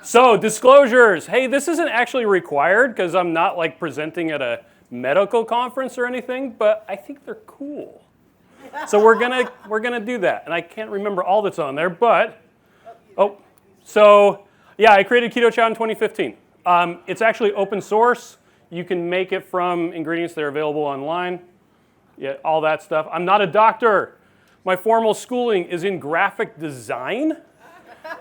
So disclosures. Hey, this isn't actually required because I'm not like presenting at a medical conference or anything, but I think they're cool. So we're gonna do that. And I can't remember all that's on there, but yeah, I created Keto Chow in 2015. It's actually open source. You can make it from ingredients that are available online. Yeah, all that stuff. I'm not a doctor. My formal schooling is in graphic design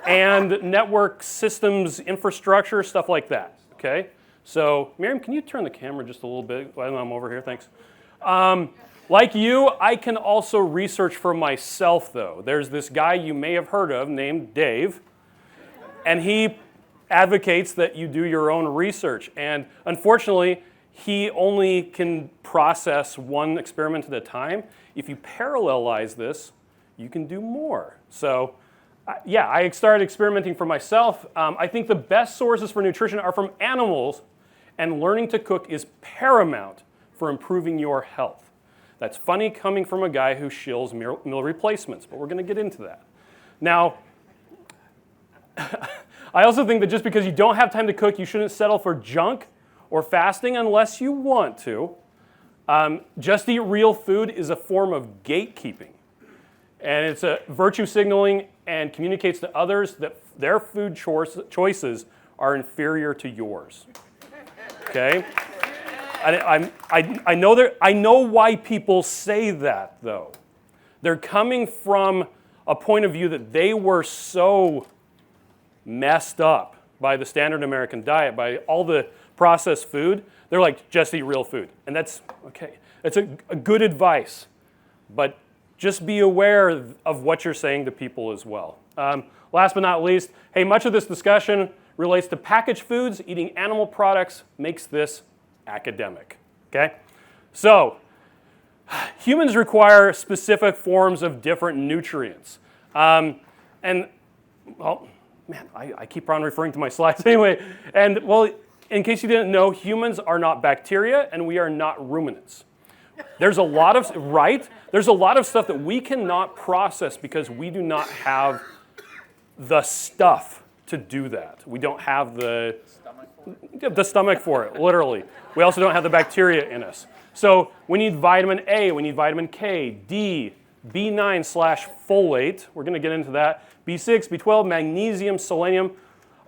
and network systems infrastructure, stuff like that, okay? So, Miriam, can you turn the camera just a little bit while I'm over here? Thanks. Like you, I can also research for myself, though. There's this guy you may have heard of named Dave, and he advocates that you do your own research. And unfortunately, he only can process one experiment at a time. If you parallelize this, you can do more. So, yeah, I started experimenting for myself. I think the best sources for nutrition are from animals, and learning to cook is paramount for improving your health. That's funny coming from a guy who shills meal replacements, but we're going to get into that. Now, I also think that just because you don't have time to cook, you shouldn't settle for junk or fasting unless you want to. Just eat real food is a form of gatekeeping. And it's a virtue signaling and communicates to others that their food choices are inferior to yours. Okay? I know why people say that, though. They're coming from a point of view that they were so messed up by the standard American diet, by all the processed food. They're like, just eat real food. And that's okay. It's a good advice. But just be aware of what you're saying to people as well. Last but not least, hey, much of this discussion relates to packaged foods. Eating animal products makes this academic, okay? So, humans require specific forms of different nutrients. Well, man, I keep on referring to my slides anyway. And, well, in case you didn't know, humans are not bacteria, and we are not ruminants. There's a lot of, There's a lot of stuff that we cannot process because we do not have the stuff to do that. We don't have the stomach for it, literally. We also don't have the bacteria in us. So we need vitamin A, we need vitamin K, D, B9/folate, we're going to get into that, B6, B12, magnesium, selenium,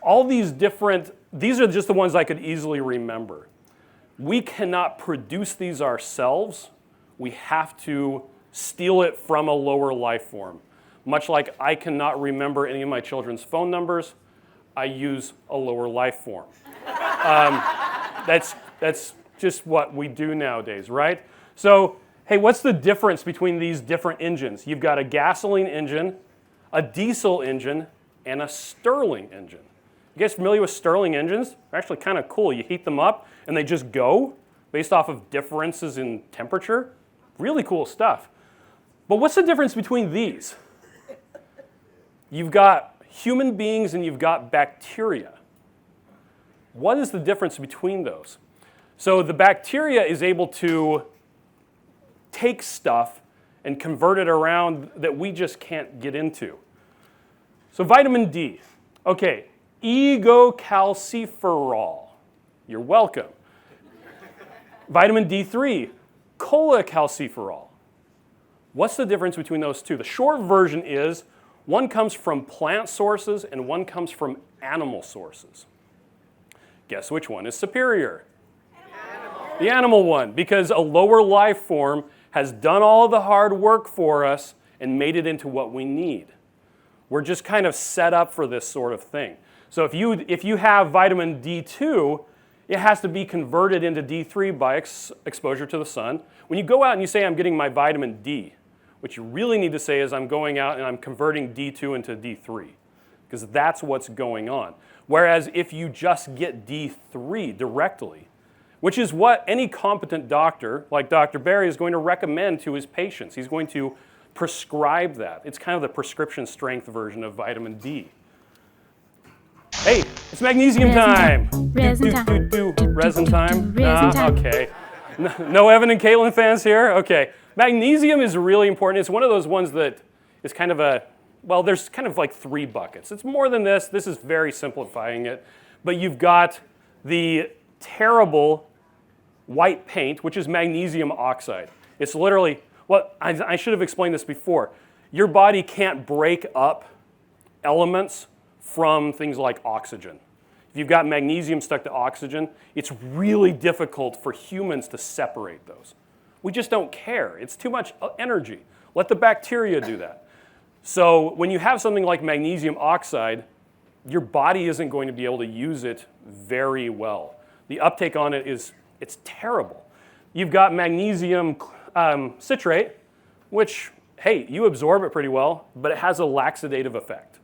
all these these are just the ones I could easily remember. We cannot produce these ourselves. We have to steal it from a lower life form. Much like I cannot remember any of my children's phone numbers, I use a lower life form. That's just what we do nowadays, right? So, hey, what's the difference between these different engines? You've got a gasoline engine, a diesel engine, and a Stirling engine. You guys familiar with Stirling engines? They're actually kind of cool. You heat them up, and they just go based off of differences in temperature. Really cool stuff. But what's the difference between these? You've got human beings and you've got bacteria. What is the difference between those? So the bacteria is able to take stuff and convert it around that we just can't get into. So vitamin D. Okay, egocalciferol. You're welcome. Vitamin D3, cholecalciferol. What's the difference between those two? The short version is one comes from plant sources and one comes from animal sources. Guess which one is superior? The animal one, because a lower life form has done all the hard work for us and made it into what we need. We're just kind of set up for this sort of thing. So if you have vitamin D2, it has to be converted into D3 by exposure to the sun. When you go out and you say, I'm getting my vitamin D, what you really need to say is I'm going out and I'm converting D2 into D3, because that's what's going on. Whereas if you just get D3 directly, which is what any competent doctor, like Dr. Bair, is going to recommend to his patients. He's going to prescribe that. It's kind of the prescription strength version of vitamin D. Hey, it's magnesium time. Resin time. Okay. No Evan and Caitlin fans here? Okay. Magnesium is really important. It's one of those ones that is kind of well, there's kind of like 3 buckets. It's more than this. This is very simplifying it. But you've got the terrible white paint, which is magnesium oxide. It's literally, well, I should have explained this before. Your body can't break up elements from things like oxygen. If you've got magnesium stuck to oxygen, it's really difficult for humans to separate those. We just don't care. It's too much energy. Let the bacteria do that. So when you have something like magnesium oxide, your body isn't going to be able to use it very well. The uptake on it it's terrible. You've got magnesium citrate, which, hey, you absorb it pretty well, but it has a laxative effect.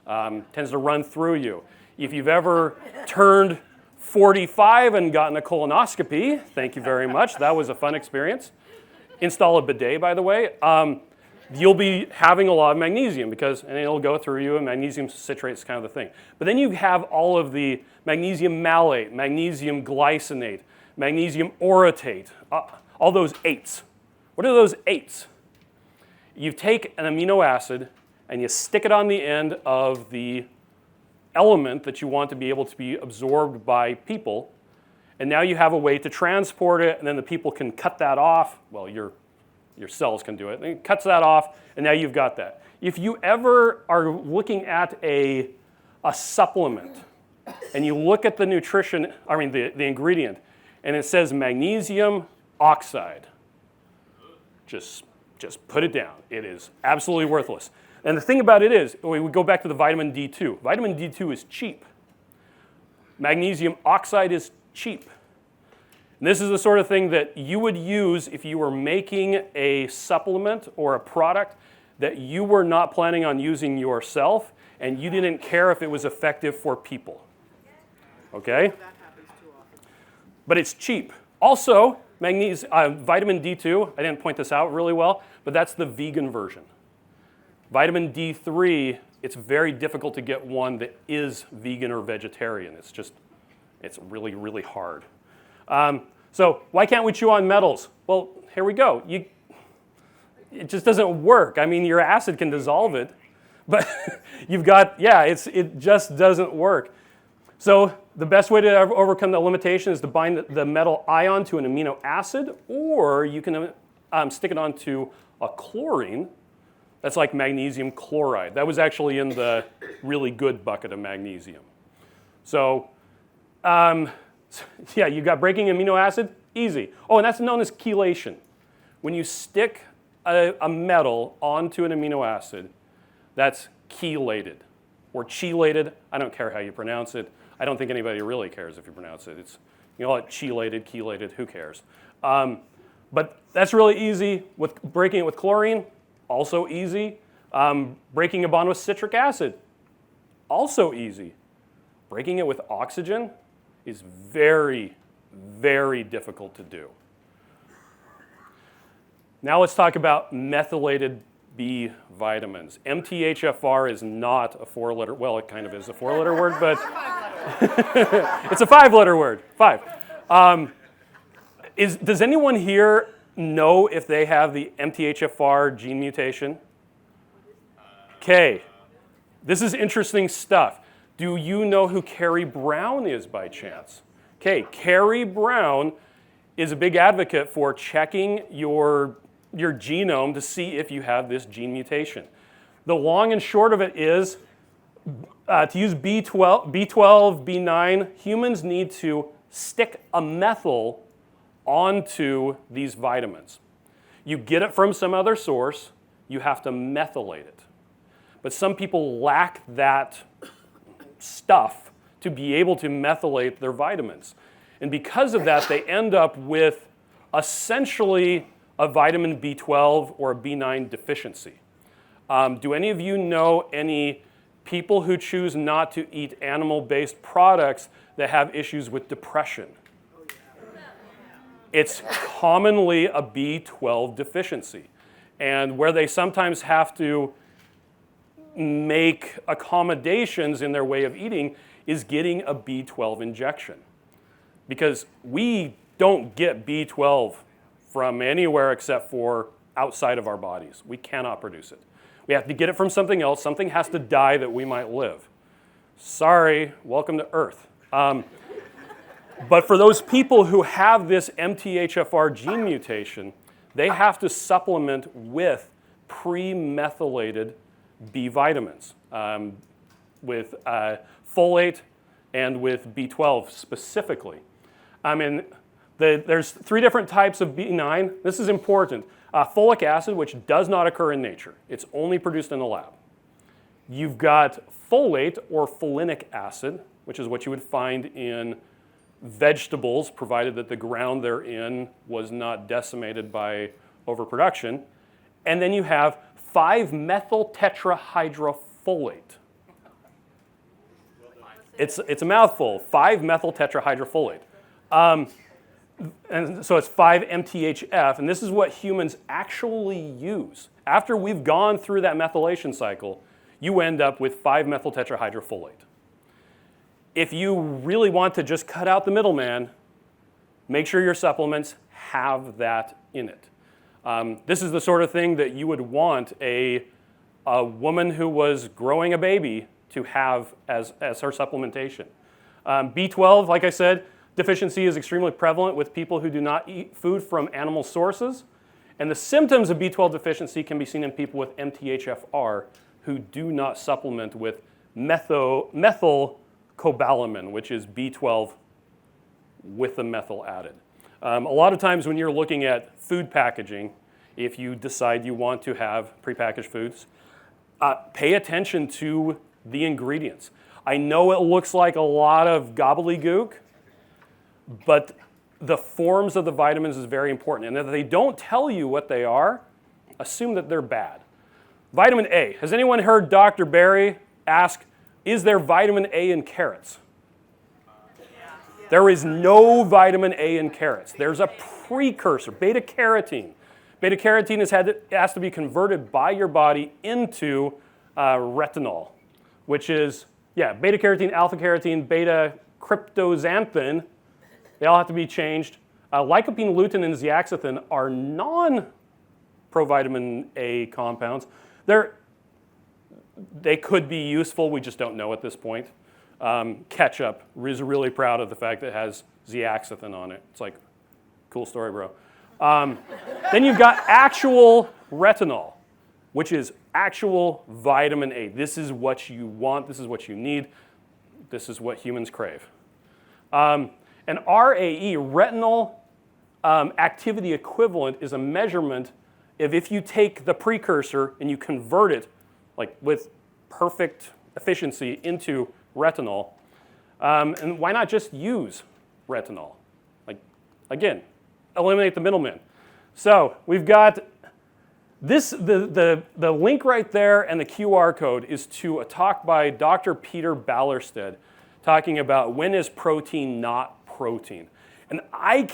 Tends to run through you. If you've ever turned 45 and gotten a colonoscopy, thank you very much. That was a fun experience. Install a bidet, by the way. You'll be having a lot of magnesium and it'll go through you, and magnesium citrate is kind of the thing. But then you have all of the magnesium malate, magnesium glycinate, magnesium orotate, all those eights. What are those eights? You take an amino acid and you stick it on the end of the element that you want to be able to be absorbed by people, and now you have a way to transport it, and then the people can cut that off. Well, your cells can do it. And it cuts that off, and now you've got that. If you ever are looking at a supplement, and you look at the the ingredient, and it says magnesium oxide, just put it down. It is absolutely worthless. And the thing about it is, we go back to the vitamin D2. Vitamin D2 is cheap. Magnesium oxide is cheap. And this is the sort of thing that you would use if you were making a supplement or a product that you were not planning on using yourself, and you didn't care if it was effective for people. Okay? That happens too often. But it's cheap. Also, vitamin D2, I didn't point this out really well, but that's the vegan version. Vitamin D3, it's very difficult to get one that is vegan or vegetarian. It's really, really hard. So why can't we chew on metals? Well, here we go. It just doesn't work. I mean, your acid can dissolve it, but you've got, it just doesn't work. So the best way to overcome the limitation is to bind the metal ion to an amino acid, or you can stick it onto a chlorine. That's like magnesium chloride. That was actually in the really good bucket of magnesium. So, you got breaking amino acid, easy. Oh, and that's known as chelation. When you stick a metal onto an amino acid, that's chelated or chelated. I don't care how you pronounce it. I don't think anybody really cares if you pronounce it. You call it chelated, who cares? But that's really easy. With breaking it with chlorine, also easy. Breaking a bond with citric acid, also easy. Breaking it with oxygen is very, very difficult to do. Now let's talk about methylated B vitamins. MTHFR is not a 4-letter, well, it kind of is a 4-letter word, but it's a 5-letter word, 5. Does anyone here know if they have the MTHFR gene mutation? Okay, this is interesting stuff. Do you know who Carrie Brown is by chance? Okay, Carrie Brown is a big advocate for checking your genome to see if you have this gene mutation. The long and short of it is, to use B12, B9, humans need to stick a methyl onto these vitamins. You get it from some other source, you have to methylate it. But some people lack that stuff to be able to methylate their vitamins. And because of that, they end up with essentially a vitamin B12 or a B9 deficiency. Do any of you know any people who choose not to eat animal-based products that have issues with depression? It's commonly a B12 deficiency, and where they sometimes have to make accommodations in their way of eating is getting a B12 injection. Because we don't get B12 from anywhere except for outside of our bodies. We cannot produce it. We have to get it from something else. Something has to die that we might live. Sorry, welcome to Earth. But for those people who have this MTHFR gene mutation, they have to supplement with pre-methylated B vitamins, with folate and with B12 specifically. There's 3 different types of B9. This is important. Folic acid, which does not occur in nature. It's only produced in the lab. You've got folate or folinic acid, which is what you would find in vegetables, provided that the ground they're in was not decimated by overproduction. And then you have 5-methyl tetrahydrofolate. It's a mouthful, 5-methyl tetrahydrofolate. And so it's 5-MTHF, and this is what humans actually use. After we've gone through that methylation cycle, you end up with 5-methyl tetrahydrofolate. If you really want to just cut out the middleman, make sure your supplements have that in it. This is the sort of thing that you would want a woman who was growing a baby to have as her supplementation. B12, like I said, deficiency is extremely prevalent with people who do not eat food from animal sources. And the symptoms of B12 deficiency can be seen in people with MTHFR who do not supplement with methylcobalamin, which is B12 with the methyl added. A lot of times when you're looking at food packaging, if you decide you want to have prepackaged foods, pay attention to the ingredients. I know it looks like a lot of gobbledygook, but the forms of the vitamins is very important. And if they don't tell you what they are, assume that they're bad. Vitamin A. Has anyone heard Dr. Bair ask, is there vitamin A in carrots? There is no vitamin A in carrots. There's a precursor, beta-carotene. Beta-carotene has to be converted by your body into retinol, which is, beta-carotene, alpha-carotene, beta-cryptoxanthin. They all have to be changed. Lycopene, lutein, and zeaxanthin are non-provitamin A compounds. They could be useful, we just don't know at this point. Ketchup is really proud of the fact that it has zeaxanthin on it. It's like, cool story, bro. Then you've got actual retinol, which is actual vitamin A. This is what you want, this is what you need, this is what humans crave. And RAE, retinol activity equivalent, is a measurement of if you take the precursor and you convert it, like with perfect efficiency, into retinol. And why not just use retinol? Like, again, eliminate the middleman. So we've got this, the link right there and the QR code is to a talk by Dr. Peter Ballerstedt talking about when is protein not protein. And I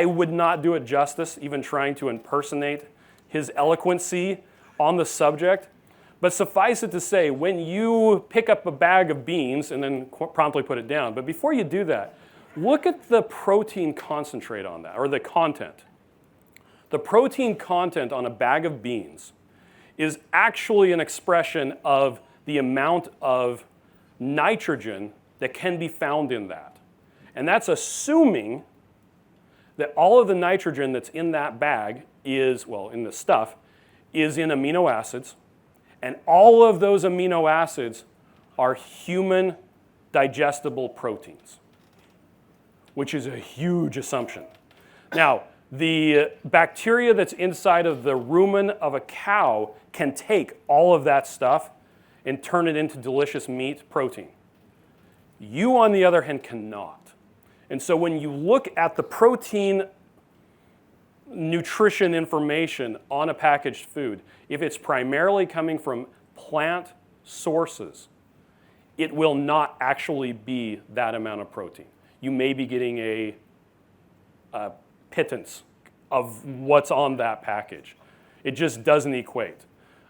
would not do it justice, even trying to impersonate his eloquency on the subject. But suffice it to say, when you pick up a bag of beans and then promptly put it down, but before you do that, look at the protein concentrate on that, or the content. The protein content on a bag of beans is actually an expression of the amount of nitrogen that can be found in that. And that's assuming that all of the nitrogen that's in that bag is, well, in the stuff, is in amino acids. And all of those amino acids are human digestible proteins, which is a huge assumption. Now, the bacteria that's inside of the rumen of a cow can take all of that stuff and turn it into delicious meat protein. You, on the other hand, cannot. And so when you look at the protein nutrition information on a packaged food, if it's primarily coming from plant sources, it will not actually be that amount of protein. You may be getting a pittance of what's on that package. It just doesn't equate.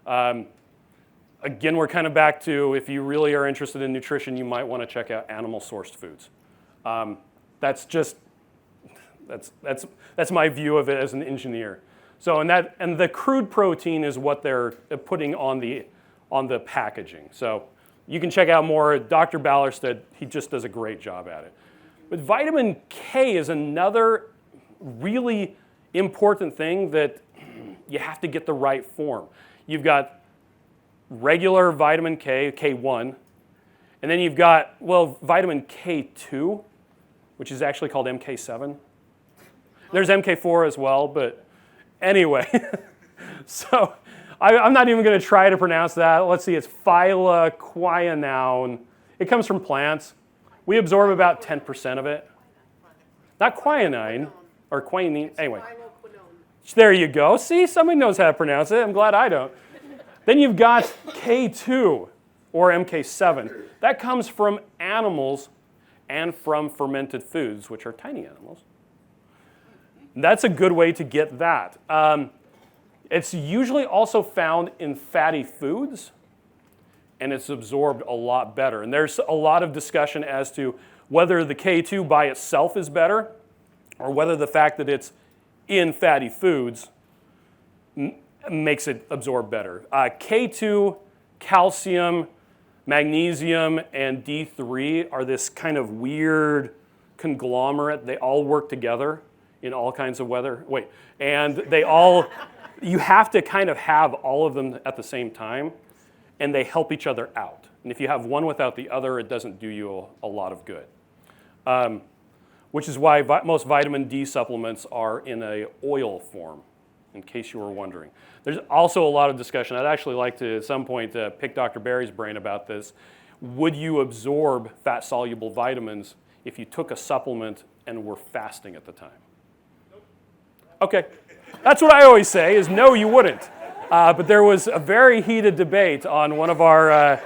Again, we're kind of back to, if you really are interested in nutrition, you might want to check out animal-sourced foods. That's my view of it as an engineer. So and the crude protein is what they're putting on the packaging. So you can check out more. Dr. Ballerstedt, he just does a great job at it. But vitamin K is another really important thing that you have to get the right form. You've got regular vitamin K, K1, and then you've got, well, vitamin K2, which is actually called MK7. There's MK4 as well, but anyway. So I'm not even going to try to pronounce that. Let's see, it's phyloquinone. It comes from plants. We absorb about 10% of it. Not quinine, or quinine, anyway. There you go. See, somebody knows how to pronounce it. I'm glad I don't. Then you've got K2, or MK7. That comes from animals and from fermented foods, which are tiny animals. That's a good way to get that. It's usually also found in fatty foods, and it's absorbed a lot better. And there's a lot of discussion as to whether the K2 by itself is better, or whether the fact that it's in fatty foods makes it absorb better. K2, calcium, magnesium, and D3 are this kind of weird conglomerate. They all work together in all kinds of weather. And they all, you have to kind of have all of them at the same time, and they help each other out. And if you have one without the other, it doesn't do you a lot of good. Which is why most vitamin D supplements are in an oil form, in case you were wondering. There's also a lot of discussion. I'd actually like to, at some point, pick Dr. Bair's brain about this. Would you absorb fat-soluble vitamins if you took a supplement and were fasting at the time? Okay, that's what I always say, is no, you wouldn't. But there was a very heated debate on one of our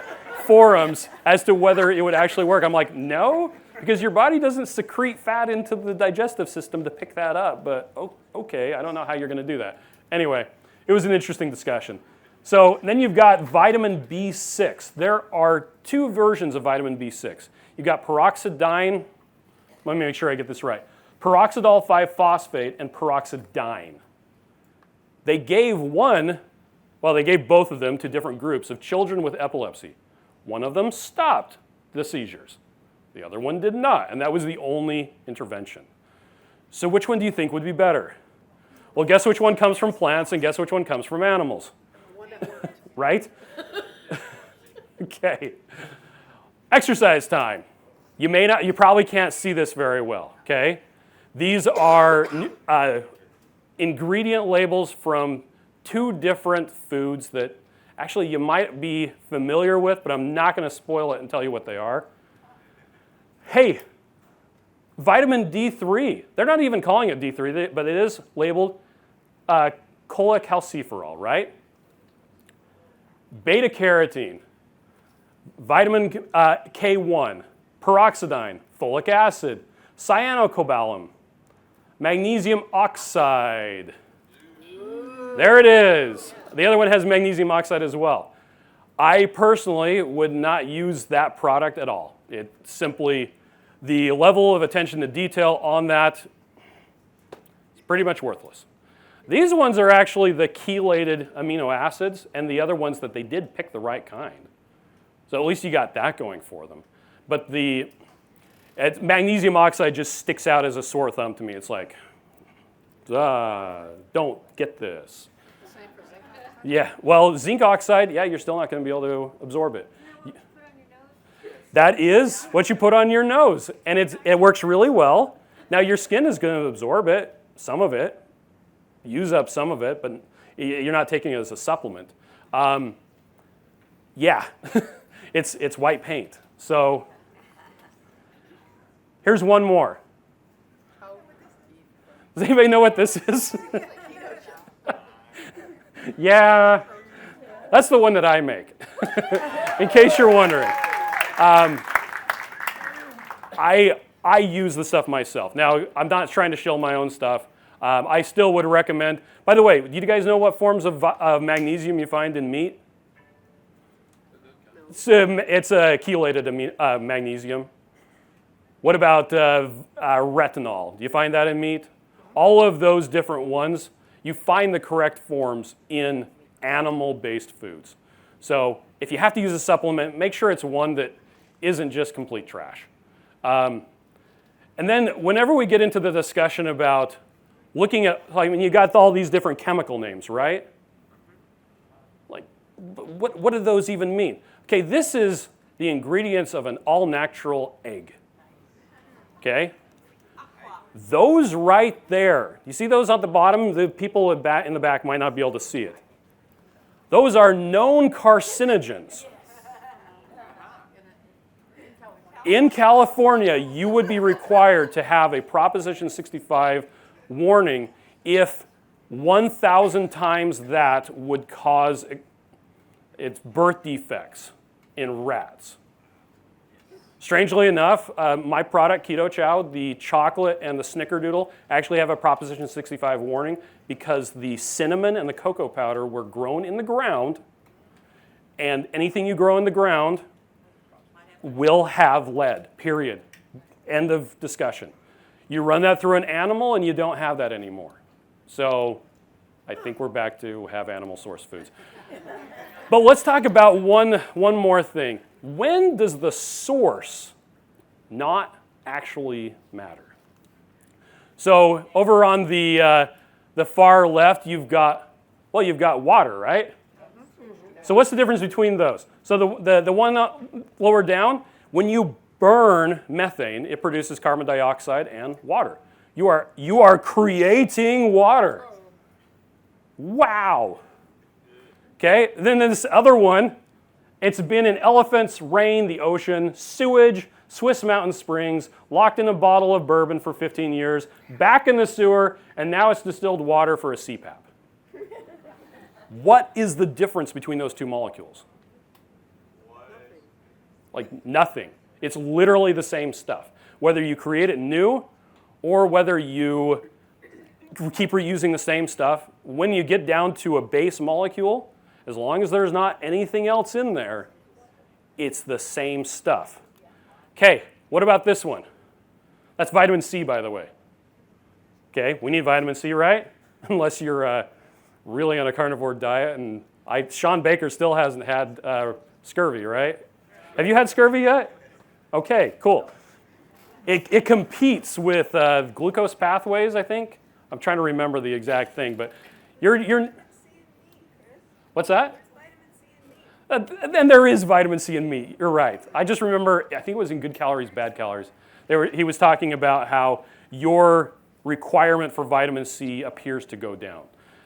forums as to whether it would actually work. I'm like, no, because your body doesn't secrete fat into the digestive system to pick that up. But okay, I don't know how you're going to do that. Anyway, it was an interesting discussion. So then you've got vitamin B6. There are two versions of vitamin B6. You've got peroxidine. Let me make sure I get this right. Peroxidol 5-phosphate and peroxidine. They gave they gave both of them to different groups of children with epilepsy. One of them stopped the seizures. The other one did not, and that was the only intervention. So which one do you think would be better? Well, guess which one comes from plants and guess which one comes from animals? Right? Okay. Exercise time. You probably can't see this very well, okay? These are ingredient labels from two different foods that actually you might be familiar with, but I'm not going to spoil it and tell you what they are. Hey, vitamin D3. They're not even calling it D3, but it is labeled cholecalciferol, right? Beta carotene, vitamin K1, peroxidine, folic acid, cyanocobalamin, magnesium oxide. There it is. The other one has magnesium oxide as well. I personally would not use that product at all. It simply, the level of attention to detail on that is pretty much worthless. These ones are actually the chelated amino acids, and the other ones that they did pick the right kind. So at least you got that going for them. But magnesium oxide just sticks out as a sore thumb to me. It's like, don't get this. Same for zinc oxide? Yeah, well, zinc oxide, yeah, you're still not going to be able to absorb it. That is what you put on your nose, and it works really well. Now, your skin is going to absorb it, some of it, use up some of it, but you're not taking it as a supplement. Yeah, it's white paint. So here's one more. Does anybody know what this is? Yeah, that's the one that I make, in case you're wondering. I use the stuff myself. Now, I'm not trying to shill my own stuff. I still would recommend. By the way, do you guys know what forms of magnesium you find in meat? It's a chelated magnesium. What about retinol? Do you find that in meat? All of those different ones, you find the correct forms in animal-based foods. So if you have to use a supplement, make sure it's one that isn't just complete trash. And then whenever we get into the discussion about looking at, I mean, you got all these different chemical names, right? Like, what do those even mean? Okay, this is the ingredients of an all-natural egg. Okay? Those right there, you see those at the bottom? The people in the back might not be able to see it. Those are known carcinogens. In California, you would be required to have a Proposition 65 warning if 1,000 times that would cause its birth defects in rats. Strangely enough, my product, Keto Chow, the chocolate and the snickerdoodle, actually have a Proposition 65 warning because the cinnamon and the cocoa powder were grown in the ground, and anything you grow in the ground will have lead, period. End of discussion. You run that through an animal and you don't have that anymore. So I think we're back to have animal source foods. But let's talk about one more thing. When does the source not actually matter? So over on the far left, you've got water, right? So what's the difference between those? So the one lower down, when you burn methane, it produces carbon dioxide and water. You are creating water. Wow. Okay, then this other one, it's been in elephants, rain, the ocean, sewage, Swiss mountain springs, locked in a bottle of bourbon for 15 years, back in the sewer, and now it's distilled water for a CPAP. What is the difference between those two molecules? Like nothing. It's literally the same stuff. Whether you create it new or whether you keep reusing the same stuff, when you get down to a base molecule, as long as there's not anything else in there, it's the same stuff. Okay, what about this one? That's vitamin C, by the way. Okay, we need vitamin C, right? Unless you're really on a carnivore diet, and Sean Baker still hasn't had scurvy, right? Have you had scurvy yet? Okay, cool. It competes with glucose pathways, I think. I'm trying to remember the exact thing, but you're what's that? And there is vitamin C in meat. You're right. I just remember, I think it was in Good Calories, Bad Calories. He was talking about how your requirement for vitamin C appears to go down.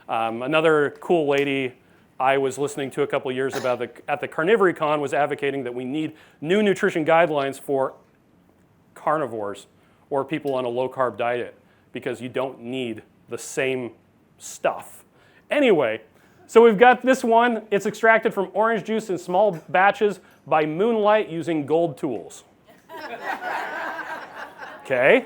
Another cool lady I was listening to a couple years about at the Carnivory Con was advocating that we need new nutrition guidelines for carnivores or people on a low-carb diet because you don't need the same stuff. Anyway, so we've got this one. It's extracted from orange juice in small batches by moonlight using gold tools. Okay?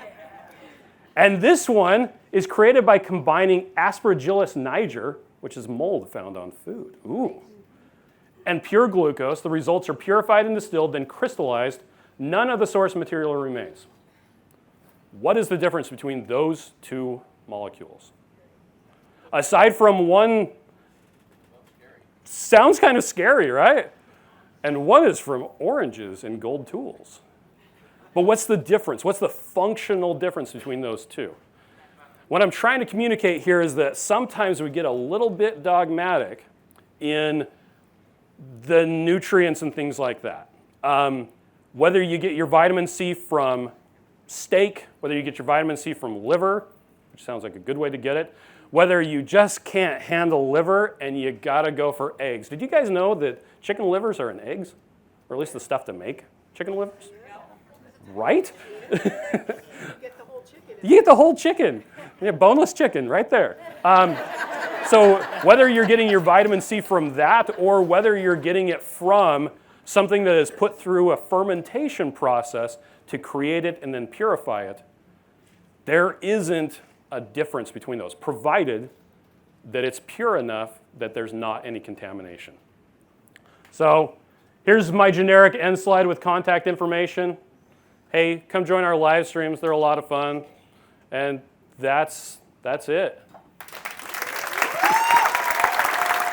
And this one is created by combining Aspergillus niger, which is mold found on food, and pure glucose. The results are purified and distilled, then crystallized. None of the source material remains. What is the difference between those two molecules? Aside from one, sounds kind of scary, right? And one is from oranges and gold tools. But what's the difference? What's the functional difference between those two? What I'm trying to communicate here is that sometimes we get a little bit dogmatic in the nutrients and things like that. Whether you get your vitamin C from steak, whether you get your vitamin C from liver, which sounds like a good way to get it, whether you just can't handle liver and you gotta go for eggs. Did you guys know that chicken livers are in eggs? Or at least the stuff to make chicken livers? Right? You get the whole chicken. You get the whole chicken. Yeah, boneless chicken right there. So whether you're getting your vitamin C from that or whether you're getting it from something that is put through a fermentation process to create it and then purify it, there isn't a difference between those, provided that it's pure enough that there's not any contamination. So here's my generic end slide with contact information. Hey, come join our live streams. They're a lot of fun. And that's it.